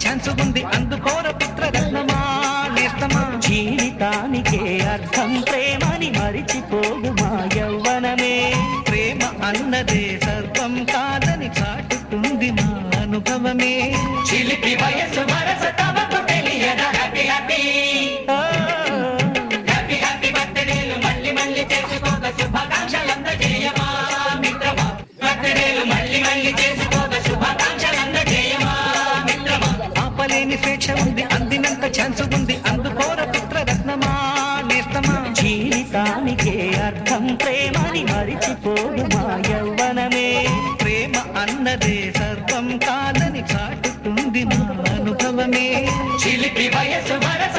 chance ఉంది అందుకోర పుత్రరత్నమా నేస్తమా జీవితానికే అర్థం ప్రేమని మరిచిపోగుమా యవ్వనమే ప్రేమ అన్నదే సర్వం కాదని చాటుతుంది మా అనుభవమే చిలిపి వయసు వరస తమకు తెలియదా హ్యాపీ హ్యాపీ హ్యాపీ హ్యాపీ బర్త్డేలు మళ్ళీ మళ్ళీ చేసుకోక శుభాకాంక్షలందజేయమా మిత్రమా బర్త్డేలు మళ్ళీ మళ్ళీ చేసుకోక శుభాకాంక్షలందజేయమా మిత్రమా ఆపలేని స్వేచ్ఛ ఉంది అందినంత ఛాన్స్ ఉంది అందుకోర పుత్రరత్నమా నేస్తమా జీవితానికే అర్థం ప్రేమని మరిచిపోగుమా యవ్వనమే ప్రేమ అన్నదే సర్వం కాదని చాటుతుంది మా అనుభవమే చిలిపి వయసు వరస